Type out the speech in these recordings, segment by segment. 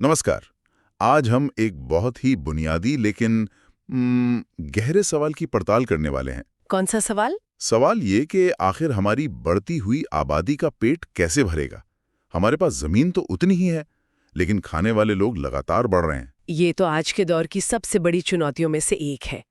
नमस्कार। आज हम एक बहुत ही बुनियादी लेकिन गहरे सवाल की पड़ताल करने वाले हैं। कौन सा सवाल? सवाल ये कि आखिर हमारी बढ़ती हुई आबादी का पेट कैसे भरेगा। हमारे पास जमीन तो उतनी ही है, लेकिन खाने वाले लोग लगातार बढ़ रहे हैं। ये तो आज के दौर की सबसे बड़ी चुनौतियों में से एक है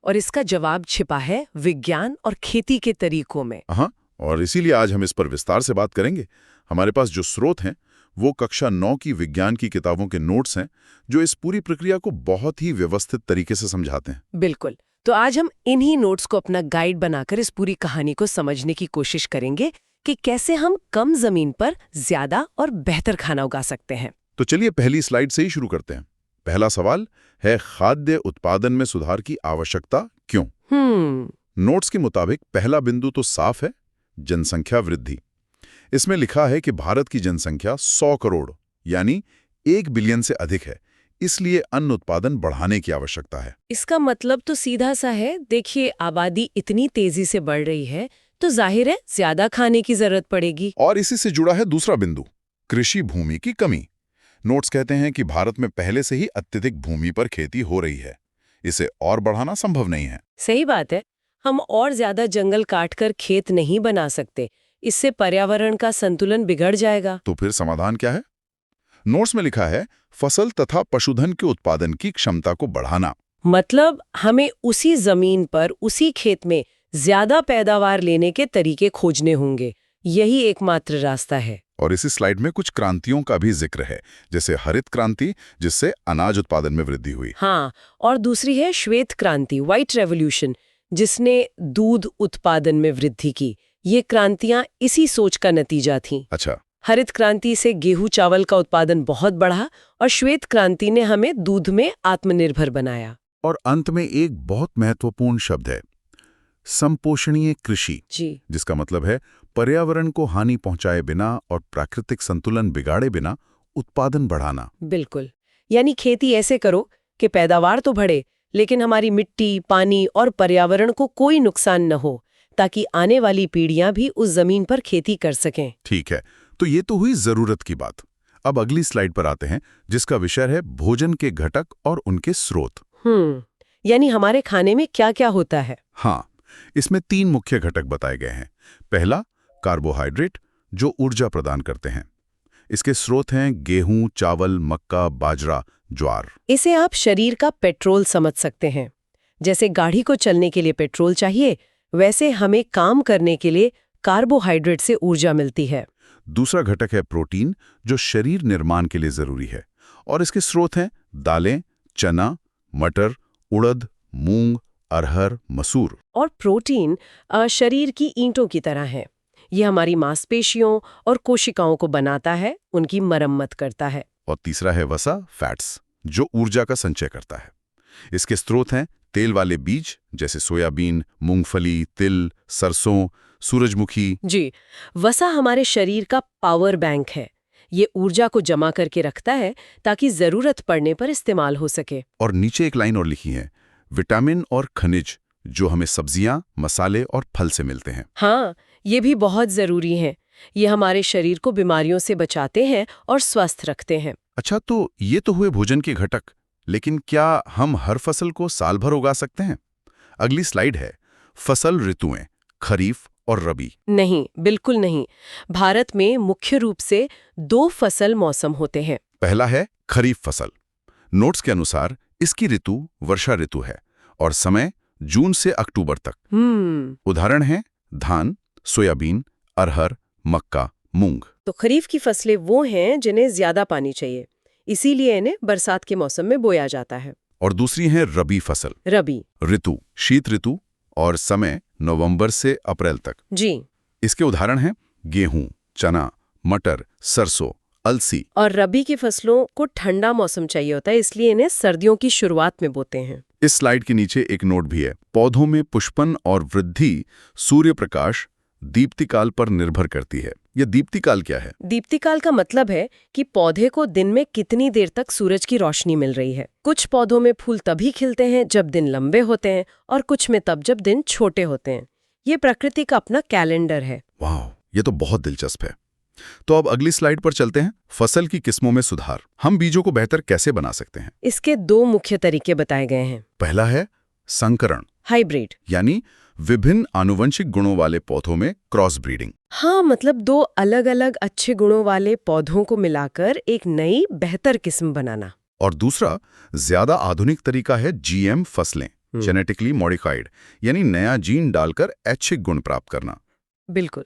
और इसका जवाब छिपा है विज्ञान और खेती के तरीकों में। हाँ, और इसीलिए आज हम इस पर विस्तार से बात करेंगे। हमारे पास जो स्रोत हैं वो कक्षा 9 की विज्ञान की किताबों के नोट्स हैं, जो इस पूरी प्रक्रिया को बहुत ही व्यवस्थित तरीके से समझाते हैं। बिल्कुल। तो आज हम इन्हीं नोट्स को अपना गाइड बनाकर इस पूरी कहानी को समझने की कोशिश करेंगे कि कैसे हम कम जमीन पर ज्यादा और बेहतर खाना उगा सकते हैं। तो चलिए पहली स्लाइड से ही शुरू करते हैं। पहला सवाल है, खाद्य उत्पादन में सुधार की आवश्यकता क्यों? नोट्स के मुताबिक पहला बिंदु तो साफ है, जनसंख्या वृद्धि। इसमें लिखा है कि भारत की जनसंख्या 100 करोड़ यानी 1 बिलियन से अधिक है, इसलिए अन्न उत्पादन बढ़ाने की आवश्यकता है। इसका मतलब तो सीधा सा है। देखिए, आबादी इतनी तेजी से बढ़ रही है तो जाहिर है ज्यादा खाने की जरूरत पड़ेगी। और इसी से जुड़ा है दूसरा बिंदु, कृषि भूमि की कमी। नोट्स कहते हैं कि भारत में पहले से ही अत्यधिक भूमि पर खेती हो रही है, इसे और बढ़ाना संभव नहीं है। सही बात है। हम और ज्यादा जंगल काटकर खेत नहीं बना सकते, इससे पर्यावरण का संतुलन बिगड़ जाएगा। तो फिर समाधान क्या है? नोट्स में लिखा है, फसल तथा पशुधन के उत्पादन की क्षमता को बढ़ाना। मतलब हमें उसी जमीन पर उसी खेत में ज्यादा पैदावार लेने के तरीके खोजने होंगे। यही एकमात्र रास्ता है। और इसी स्लाइड में कुछ क्रांतियों का भी जिक्र है, जैसे हरित क्रांति, जिससे अनाज उत्पादन में वृद्धि हुई। हाँ, और दूसरी है श्वेत क्रांति, व्हाइट रेवोल्यूशन, जिसने दूध उत्पादन में वृद्धि की। ये क्रांतियां इसी सोच का नतीजा थीं। अच्छा। हरित क्रांति से गेहूं चावल का उत्पादन बहुत बढ़ा और श्वेत क्रांति ने हमें दूध में आत्मनिर्भर बनाया। और अंत में एक बहुत महत्वपूर्ण शब्द है, संपोषणीय कृषि, जी, जिसका मतलब है पर्यावरण को हानि पहुंचाए बिना और प्राकृतिक संतुलन बिगाड़े बिना उत्पादन बढ़ाना। बिल्कुल। यानी खेती ऐसे करो कि पैदावार तो बढ़े, लेकिन हमारी मिट्टी, पानी और पर्यावरण को कोई नुकसान न हो, ताकि आने वाली पीढ़ियां भी उस जमीन पर खेती कर सकें। ठीक है, तो ये तो हुई जरूरत की बात। अब अगली स्लाइड पर आते हैं, जिसका विषय है भोजन के घटक और उनके स्रोत। यानी हमारे खाने में क्या क्या होता है। हाँ, इसमें 3 मुख्य घटक बताए गए हैं। पहला, कार्बोहाइड्रेट, जो ऊर्जा प्रदान करते हैं। इसके स्रोत हैं गेहूं, चावल, मक्का, बाजरा, ज्वार। इसे आप शरीर का पेट्रोल समझ सकते हैं। जैसे गाड़ी को चलने के लिए पेट्रोल चाहिए, वैसे हमें काम करने के लिए कार्बोहाइड्रेट से ऊर्जा मिलती है। दूसरा घटक है प्रोटीन, जो शरीर निर्माण के लिए जरूरी है, और इसके स्रोत हैं दालें, चना, मटर, उड़द, मूंग, अरहर, मसूर। और प्रोटीन शरीर की ईंटों की तरह है। ये हमारी मांसपेशियों और कोशिकाओं को बनाता है, उनकी मरम्मत करता है। और तीसरा है वसा, फैट्स, जो ऊर्जा का संचय करता है। इसके स्रोत हैं तेल वाले बीज, जैसे सोयाबीन, मूंगफली, तिल, सरसों, सूरजमुखी। जी, वसा हमारे शरीर का पावर बैंक है। ये ऊर्जा को जमा करके रखता है ताकि जरूरत पड़ने पर इस्तेमाल हो सके। और नीचे एक लाइन और लिखी है, विटामिन और खनिज, जो हमें सब्जियां, मसाले और फल से मिलते हैं। हाँ, ये भी बहुत जरूरी हैं। ये हमारे शरीर को बीमारियों से बचाते हैं और स्वस्थ रखते हैं। अच्छा, तो ये तो हुए भोजन के घटक, लेकिन क्या हम हर फसल को साल भर उगा सकते हैं? अगली स्लाइड है, फसल ऋतुएं, खरीफ और रबी। नहीं, बिल्कुल नहीं। भारत में मुख्य रूप से 2 फसल मौसम होते हैं। पहला है खरीफ फसल। नोट्स के अनुसार इसकी ऋतु वर्षा ऋतु है और समय जून से अक्टूबर तक। उदाहरण हैं धान, सोयाबीन, अरहर, मक्का, मूंग। तो खरीफ की फसलें वो हैं जिन्हें ज्यादा पानी चाहिए, इसीलिए इन्हें बरसात के मौसम में बोया जाता है। और दूसरी है रबी फसल। रबी ऋतु शीत ऋतु और समय नवंबर से अप्रैल तक। जी, इसके उदाहरण हैं गेहूं, चना, मटर, सरसों, अलसी। और रबी की फसलों को ठंडा मौसम चाहिए होता है, इसलिए इन्हें सर्दियों की शुरुआत में बोते हैं। इस स्लाइड के नीचे एक नोट भी है, पौधों में पुष्पन और वृद्धि सूर्य प्रकाश दीप्तिकाल पर निर्भर करती है। यह दीप्तिकाल क्या है? दीप्तिकाल का मतलब है कि पौधे को दिन में कितनी देर तक सूरज की रोशनी मिल रही है। कुछ पौधों में फूल तभी खिलते हैं जब दिन लंबे होते हैं और कुछ में तब जब दिन छोटे होते हैं। ये प्रकृति का अपना कैलेंडर है। वाह, ये तो बहुत दिलचस्प है। तो अब अगली स्लाइड पर चलते हैं, फसल की किस्मों में सुधार। हम बीजों को बेहतर कैसे बना सकते हैं? इसके 2 मुख्य तरीके बताए गए हैं। पहला है संकरण, हाइब्रिड, यानी विभिन्न आनुवंशिक गुणों वाले पौधों में क्रॉस ब्रीडिंग। हाँ, मतलब 2 अलग-अलग अच्छे गुणों वाले पौधों को मिलाकर एक नई बेहतर किस्म बनाना। और दूसरा ज्यादा आधुनिक तरीका है जीएम फसलें, जेनेटिकली मॉडिफाइड, यानी नया जीन डालकर ऐच्छिक गुण प्राप्त करना। बिल्कुल।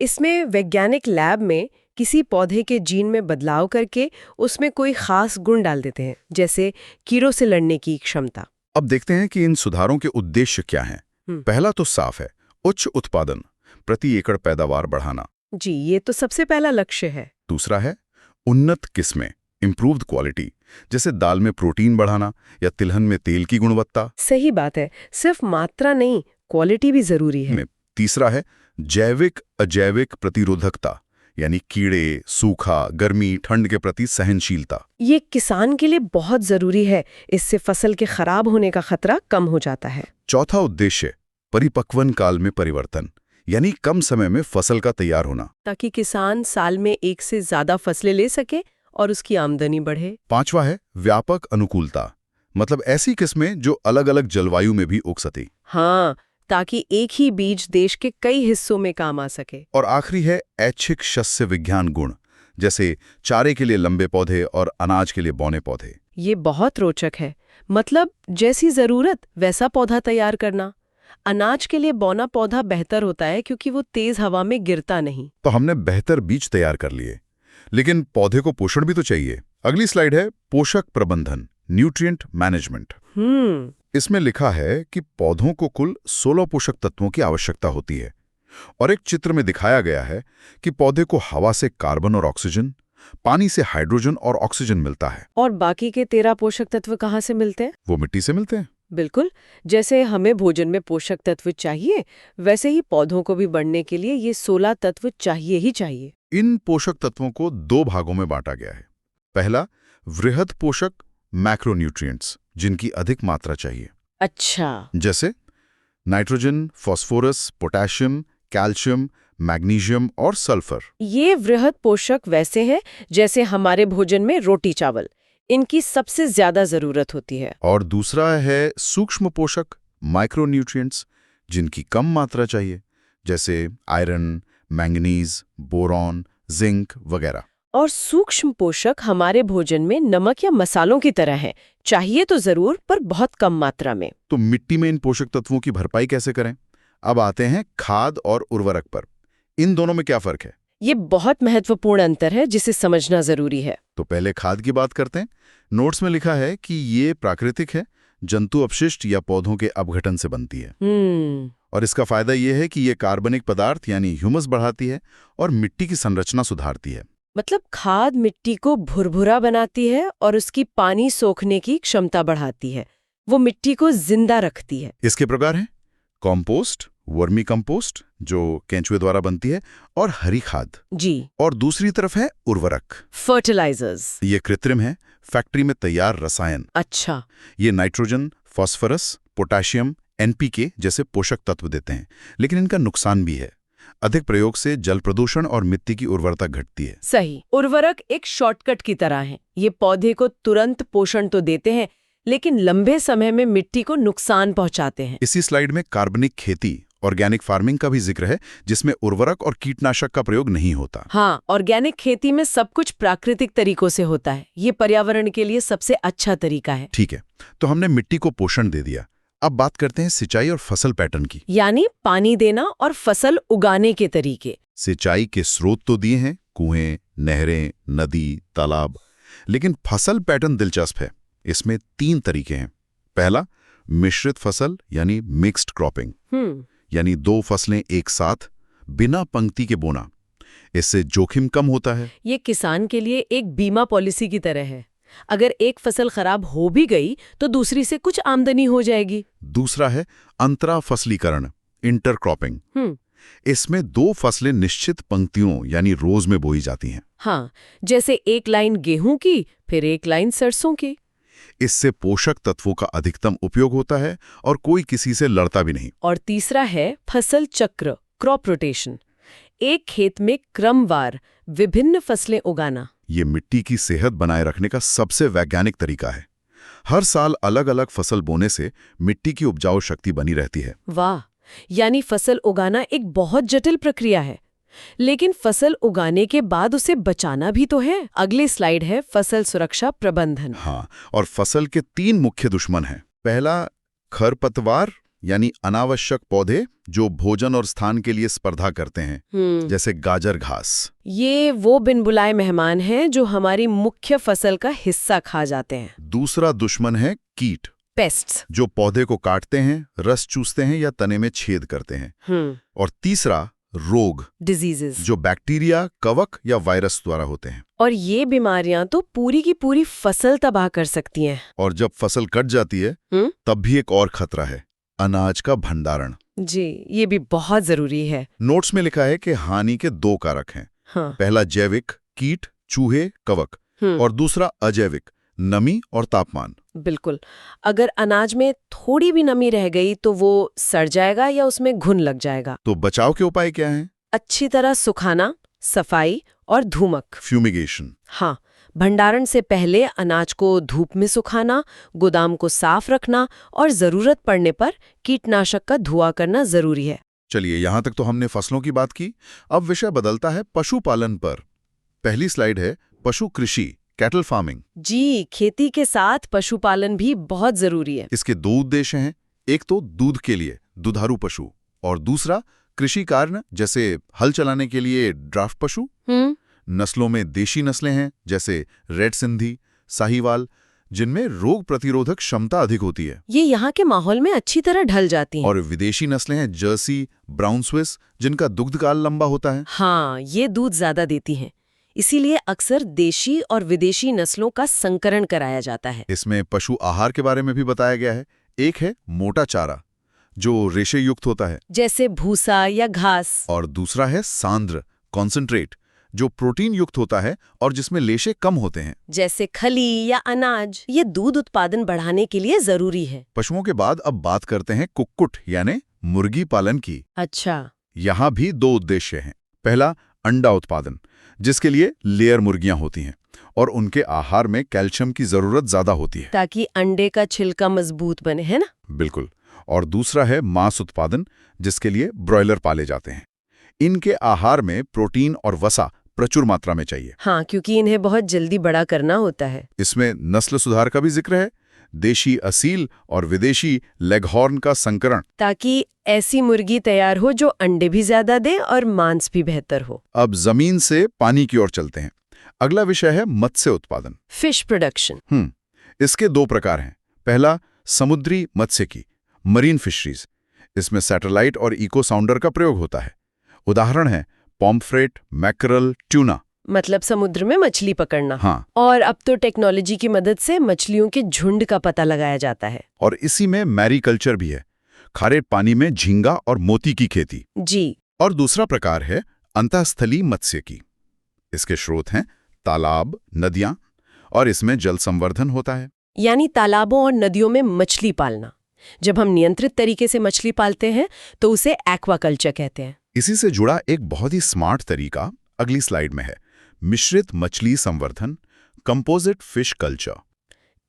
इसमें वैज्ञानिक लैब में किसी पौधे के जीन में बदलाव करके उसमें कोई खास गुण डाल देते हैं, जैसे कीड़ों से लड़ने की क्षमता। अब देखते हैं कि इन सुधारों के उद्देश्य क्या हैं। पहला तो साफ है, उच्च उत्पादन, प्रति एकड़ पैदावार बढ़ाना। जी, ये तो सबसे पहला लक्ष्य है। दूसरा है उन्नत किस्में, इम्प्रूव्ड क्वालिटी, जैसे दाल में प्रोटीन बढ़ाना या तिलहन में तेल की गुणवत्ता। सही बात है, सिर्फ मात्रा नहीं, क्वालिटी भी जरूरी है। तीसरा है जैविक अजैविक प्रतिरोधकता, यानी कीड़े, सूखा, गर्मी, ठंड के प्रति सहनशीलता। ये किसान के लिए बहुत जरूरी है, इससे फसल के खराब होने का खतरा कम हो जाता है। चौथा उद्देश्य परिपक्वन काल में परिवर्तन, यानी कम समय में फसल का तैयार होना, ताकि किसान साल में 1 से ज्यादा फसलें ले सके और उसकी आमदनी बढ़े। पांचवा है व्यापक अनुकूलता, मतलब ऐसी किस्में जो अलग अलग जलवायु में भी उग सके। हाँ, ताकि एक ही बीज देश के कई हिस्सों में काम आ सके। और आखिरी है ऐच्छिक शस्य विज्ञान गुण, जैसे चारे के लिए लंबे पौधे और अनाज के लिए बौने पौधे। ये बहुत रोचक है, मतलब जैसी जरूरत वैसा पौधा तैयार करना। अनाज के लिए बौना पौधा बेहतर होता है क्योंकि वो तेज हवा में गिरता नहीं। तो हमने बेहतर बीज तैयार कर लिए, लेकिन पौधे को पोषण भी तो चाहिए। अगली स्लाइड है पोषक प्रबंधन, न्यूट्रिएंट मैनेजमेंट। इसमें लिखा है कि पौधों को कुल 16 पोषक तत्वों की आवश्यकता होती है, और एक चित्र में दिखाया गया है कि पौधे को हवा से कार्बन और ऑक्सीजन, पानी से हाइड्रोजन और ऑक्सीजन मिलता है। और बाकी के 13 पोषक तत्व कहाँ से मिलते हैं? वो मिट्टी से मिलते हैं। बिल्कुल, जैसे हमें भोजन में पोषक तत्व चाहिए, वैसे ही पौधों को भी बढ़ने के लिए ये 16 तत्व चाहिए ही चाहिए। इन पोषक तत्वों को 2 भागों में बांटा गया है। पहला वृहद पोषक मैक्रोन्यूट्रिएंट्स, जिनकी अधिक मात्रा चाहिए। अच्छा, जैसे nitrogen, phosphorus, potassium, calcium, magnesium और सल्फर। ये वृहद पोषक वैसे हैं जैसे हमारे भोजन में रोटी चावल, इनकी सबसे ज्यादा जरूरत होती है। और दूसरा है सूक्ष्म पोषक माइक्रोन्यूट्रिएंट्स, जिनकी कम मात्रा चाहिए, जैसे आयरन, मैंगनीज, बोरॉन, जिंक वगैरह। और सूक्ष्म पोषक हमारे भोजन में नमक या मसालों की तरह हैं, चाहिए तो जरूर पर बहुत कम मात्रा में। तो मिट्टी में इन पोषक तत्वों की भरपाई कैसे करें? अब आते हैं खाद और उर्वरक पर। इन दोनों में क्या फर्क है? ये बहुत महत्वपूर्ण अंतर है जिसे समझना जरूरी है। तो पहले खाद की बात करते हैं। नोट्स में लिखा है कि ये प्राकृतिक है, जंतु अपशिष्ट या पौधों के अपघटन से बनती है। और इसका फायदा ये है कि ये कार्बनिक पदार्थ यानी ह्यूमस बढ़ाती है और मिट्टी की संरचना सुधारती है। मतलब खाद मिट्टी को भुरभुरा बनाती है और उसकी पानी सोखने की क्षमता बढ़ाती है, वो मिट्टी को जिंदा रखती है। इसके प्रकार हैं कॉम्पोस्ट, वर्मी कंपोस्ट जो केंचुए द्वारा बनती है, और हरी खाद। जी। और दूसरी तरफ है उर्वरक, फर्टिलाइजर्स। ये कृत्रिम है, फैक्ट्री में तैयार रसायन। अच्छा। ये नाइट्रोजन, फास्फोरस, पोटेशियम, एनपीके जैसे पोषक तत्व देते हैं, लेकिन इनका नुकसान भी है। अधिक प्रयोग से जल प्रदूषण और मिट्टी की उर्वरता घटती है। सही। उर्वरक एक शॉर्टकट की तरह है, ये पौधे को तुरंत पोषण तो देते हैं लेकिन लंबे समय में मिट्टी को नुकसान पहुंचाते हैं। इसी स्लाइड में कार्बनिक खेती, ऑर्गेनिक फार्मिंग का भी जिक्र है, जिसमें उर्वरक और कीटनाशक का प्रयोग नहीं होता। हाँ, ऑर्गेनिक खेती में सब कुछ प्राकृतिक तरीकों से होता है, ये पर्यावरण के लिए सबसे अच्छा तरीका है। ठीक है, तो हमने मिट्टी को पोषण दे दिया। अब बात करते हैं सिंचाई और फसल पैटर्न की, यानी पानी देना और फसल उगाने के तरीके। सिंचाई के स्रोत तो दिए हैं, कुएं, नहरें, नदी, तालाब, लेकिन फसल पैटर्न दिलचस्प है। इसमें 3 तरीके हैं। पहला मिश्रित फसल यानी मिक्स्ड क्रॉपिंग, यानी 2 फसलें एक साथ बिना पंक्ति के बोना। इससे जोखिम कम होता है। ये किसान के लिए एक बीमा पॉलिसी की तरह है, अगर एक फसल खराब हो भी गई तो दूसरी से कुछ आमदनी हो जाएगी। दूसरा है अंतरा फसलीकरण, इंटरक्रॉपिंग। इसमें 2 फसलें निश्चित पंक्तियों यानी रोज में बोई जाती हैं। हाँ, जैसे एक लाइन गेहूं की फिर एक लाइन सरसों की। इससे पोषक तत्वों का अधिकतम उपयोग होता है और कोई किसी से लड़ता भी नहीं। और तीसरा है फसल चक्र, क्रॉप रोटेशन। एक खेत में क्रमवार विभिन्न फसलें उगाना। ये मिट्टी की सेहत बनाए रखने का सबसे वैज्ञानिक तरीका है। हर साल अलग-अलग फसल बोने से मिट्टी की उपजाऊ शक्ति बनी रहती है। वाह, यानी फसल उगाना एक बहुत जटिल प्रक्रिया है। लेकिन फसल उगाने के बाद उसे बचाना भी तो है। अगली स्लाइड है फसल सुरक्षा प्रबंधन। हाँ, और फसल के 3 मुख्य दुश्मन हैं। पहला, खरपतवार यानी अनावश्यक पौधे जो भोजन और स्थान के लिए स्पर्धा करते हैं, जैसे गाजर घास। ये वो बिन बुलाए मेहमान हैं जो हमारी मुख्य फसल का हिस्सा खा जाते हैं। दूसरा दुश्मन है कीट, पेस्ट्स। जो पौधे को काटते हैं, रस चूसते हैं या तने में छेद करते हैं। और तीसरा, रोग, डिजीजेस, जो बैक्टीरिया, कवक या वायरस द्वारा होते हैं। और ये बीमारियां तो पूरी की पूरी फसल तबाह कर सकती हैं। और जब फसल कट जाती है तब भी एक और खतरा है, अनाज का भंडारण। जी, ये भी बहुत जरूरी है। नोट्स में लिखा है कि हानि के 2 कारक हैं। हाँ। पहला जैविक, कीट, चूहे, कवक, और दूसरा अजैविक, नमी और तापमान। बिल्कुल, अगर अनाज में थोड़ी भी नमी रह गई तो वो सड़ जाएगा या उसमें घुन लग जाएगा। तो बचाव के उपाय क्या हैं? अच्छी तरह सुखाना, सफाई और धूमक। फ्यूमिगेशन। हाँ, भंडारण से पहले अनाज को धूप में सुखाना, गोदाम को साफ रखना और जरूरत पड़ने पर कीटनाशक का धुआं करना जरूरी है। चलिए, यहां तक तो हमने फसलों की बात की। अब विषय बदलता है पशुपालन पर। पहली स्लाइड है पशु कृषि, कैटल फार्मिंग। जी, खेती के साथ पशुपालन भी बहुत जरूरी है। इसके 2 उद्देश्य हैं। एक तो दूध के लिए दुधारू पशु, और दूसरा कृषि कार्य जैसे हल चलाने के लिए ड्राफ्ट पशु। नस्लों में देशी नस्लें हैं जैसे रेड सिंधी, साहीवाल, जिनमें रोग प्रतिरोधक क्षमता अधिक होती है। ये यहाँ के माहौल में अच्छी तरह ढल जाती हैं। और विदेशी नस्लें हैं जर्सी, ब्राउन स्विस, जिनका दुग्धकाल लंबा होता है। हाँ, ये दूध ज्यादा देती हैं। इसीलिए अक्सर देशी और विदेशी नस्लों का संकरण कराया जाता है। इसमें पशु आहार के बारे में भी बताया गया है। एक है मोटा चारा, जो रेशे युक्त होता है, जैसे भूसा या घास। और दूसरा है सांद्र, कॉन्सेंट्रेट, जो प्रोटीन युक्त होता है और जिसमें लेशे कम होते हैं, जैसे खली या अनाज। ये दूध उत्पादन बढ़ाने के लिए जरूरी है। पशुओं के बाद अब बात करते हैं कुक्कुट यानी मुर्गी पालन की। अच्छा। यहाँ भी 2 उद्देश्य हैं। पहला, अंडा उत्पादन, जिसके लिए लेयर मुर्गियां होती हैं और उनके आहार में कैल्शियम की जरूरत ज्यादा होती है, ताकि अंडे का छिलका मजबूत बने, है ना? बिल्कुल। और दूसरा है मांस उत्पादन, जिसके लिए ब्रॉयलर पाले जाते हैं। इनके आहार में प्रोटीन और वसा प्रचुर मात्रा में चाहिए। हाँ, क्योंकि इन्हें बहुत जल्दी बड़ा करना होता है। इसमें नस्ल सुधार का भी जिक्र है, देशी असील और विदेशी लेगहॉर्न का संकरण, ताकि ऐसी मुर्गी तैयार हो जो अंडे भी ज्यादा दे और मांस भी बेहतर हो। अब जमीन से पानी की ओर चलते हैं। अगला विषय है मत्स्य उत्पादन, फिश प्रोडक्शन। इसके 2 प्रकार हैं। पहला, समुद्री मत्स्यिकी, मरीन फिशरीज। इसमें सैटेलाइट और इको साउंडर का प्रयोग होता है। उदाहरण है पॉम्फ्रेट, मैकरल, ट्यूना। मतलब समुद्र में मछली पकड़ना। हाँ। और अब तो टेक्नोलॉजी की मदद से मछलियों के झुंड का पता लगाया जाता है। और इसी में मैरीकल्चर भी है, खारे पानी में झींगा और मोती की खेती। जी। और दूसरा प्रकार है अंतःस्थलीय मत्स्यिकी। इसके स्रोत हैं तालाब, नदियां, और इसमें जल संवर्धन होता है। यानी तालाबों और नदियों में मछली पालना। जब हम नियंत्रित तरीके से मछली पालते हैं तो उसे एक्वाकल्चर कहते हैं। इसी से जुड़ा एक बहुत ही स्मार्ट तरीका अगली स्लाइड में है, मिश्रित मछली संवर्धन, कंपोजिट फिश कल्चर।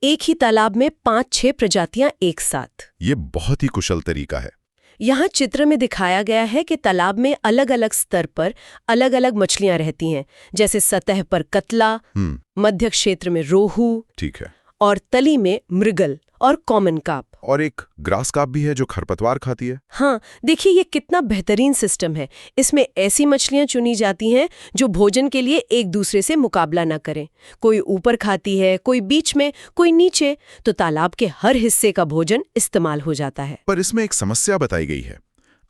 एक ही तालाब में 5-6 प्रजातियां एक साथ। ये बहुत ही कुशल तरीका है। यहाँ चित्र में दिखाया गया है कि तालाब में अलग अलग स्तर पर अलग अलग मछलियां रहती हैं, जैसे सतह पर कतला, मध्य क्षेत्र में रोहू, ठीक है, और तली में मृगल और कॉमन कार्प। और एक ग्रास कार्प भी है जो खरपतवार खाती है। हाँ, देखिए ये कितना बेहतरीन सिस्टम है। इसमें ऐसी मछलियां चुनी जाती हैं जो भोजन के लिए एक दूसरे से मुकाबला न करें। कोई ऊपर खाती है, कोई बीच में, कोई नीचे, तो तालाब के हर हिस्से का भोजन इस्तेमाल हो जाता है। पर इसमें एक समस्या बताई गई है,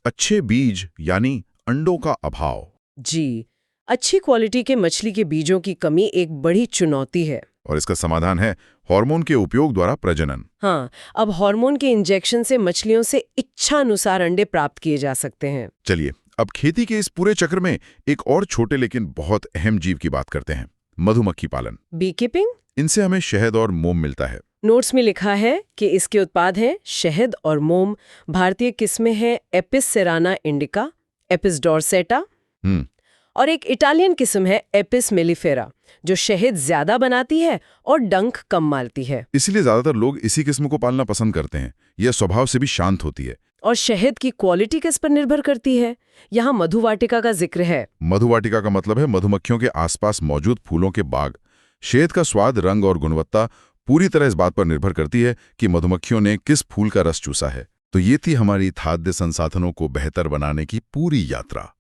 अच्छे बीज यानी अंडों का अभाव। जी, अच्छी क्वालिटी के मछली के बीजों की कमी एक बड़ी चुनौती है। और इसका समाधान है हार्मोन के उपयोग द्वारा प्रजनन। हाँ, अब हार्मोन के इंजेक्शन से मछलियों से इच्छा अनुसार अंडे प्राप्त किए जा सकते हैं। चलिए, अब खेती के इस पूरे चक्र में एक और छोटे लेकिन बहुत अहम जीव की बात करते हैं, मधुमक्खी पालन। Bee keeping. इनसे हमें शहद और मोम मिलता है। नोट्स में लिखा है कि इसके उत्पाद हैं शहद और मोम। भारतीय किस्में हैं एपिस सेराना इंडिका, एपिस डॉर्सेटा, और एक इटालियन किस्म है एपिस मेलिफेरा, जो शहद ज्यादा बनाती है और डंक कम मारती है। इसीलिए ज्यादातर लोग इसी किस्म को पालना पसंद करते हैं। यह स्वभाव से भी शांत होती है। और शहद की क्वालिटी किस पर निर्भर करती है? यहाँ मधुवाटिका का जिक्र है। मधुवाटिका का मतलब है मधुमक्खियों के आसपास मौजूद फूलों के बाग। शहद का स्वाद, रंग और गुणवत्ता पूरी तरह इस बात पर निर्भर करती है कि मधुमक्खियों ने किस फूल का रस चूसा है। तो ये थी हमारी खाद्य संसाधनों को बेहतर बनाने की पूरी यात्रा।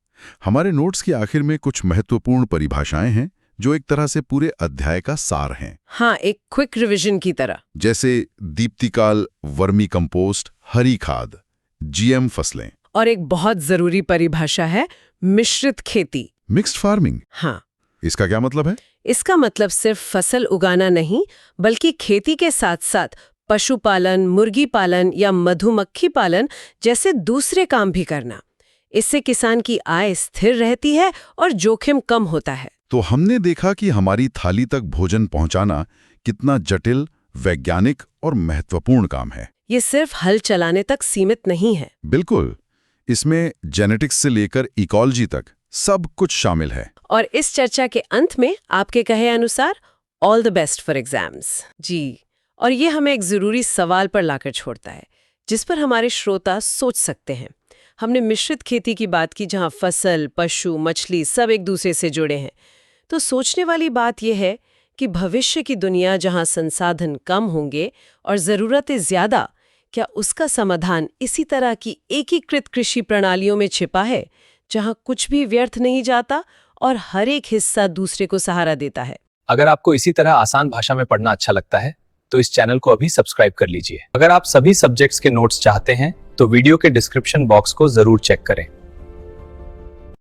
हमारे नोट्स के आखिर में कुछ महत्वपूर्ण परिभाषाएं हैं जो एक तरह से पूरे अध्याय का सार हैं। हाँ, एक क्विक रिवीजन की तरह। जैसे दीप्तिकाल, वर्मी कंपोस्ट, हरी खाद, जीएम फसलें। और एक बहुत जरूरी परिभाषा है मिश्रित खेती, मिक्स्ड फार्मिंग। हाँ, इसका क्या मतलब है? इसका मतलब सिर्फ फसल उगाना नहीं, बल्कि खेती के साथ साथ पशुपालन, मुर्गी पालन या मधुमक्खी पालन जैसे दूसरे काम भी करना। इससे किसान की आय स्थिर रहती है और जोखिम कम होता है। तो हमने देखा कि हमारी थाली तक भोजन पहुंचाना कितना जटिल, वैज्ञानिक और महत्वपूर्ण काम है। ये सिर्फ हल चलाने तक सीमित नहीं है। बिल्कुल, इसमें जेनेटिक्स से लेकर इकोलॉजी तक सब कुछ शामिल है। और इस चर्चा के अंत में आपके कहे अनुसार all the best for exams. जी, और ये हमें एक जरूरी सवाल पर लाकर छोड़ता है, जिस पर हमारे श्रोता सोच सकते हैं। हमने मिश्रित खेती की बात की, जहां फसल, पशु, मछली सब एक दूसरे से जुड़े हैं। तो सोचने वाली बात यह है कि भविष्य की दुनिया जहां संसाधन कम होंगे और ज़रूरतें ज़्यादा, क्या उसका समाधान इसी तरह की एकीकृत कृषि प्रणालियों में छिपा है, जहां कुछ भी व्यर्थ नहीं जाता और हर एक हिस्सा दूसरे को सहारा देता है? अगर आपको इसी तरह आसान भाषा में पढ़ना अच्छा लगता है तो इस चैनल को अभी सब्सक्राइब कर लीजिए। अगर आप सभी सब्जेक्ट्स के नोट्स चाहते हैं तो वीडियो के डिस्क्रिप्शन बॉक्स को जरूर चेक करें।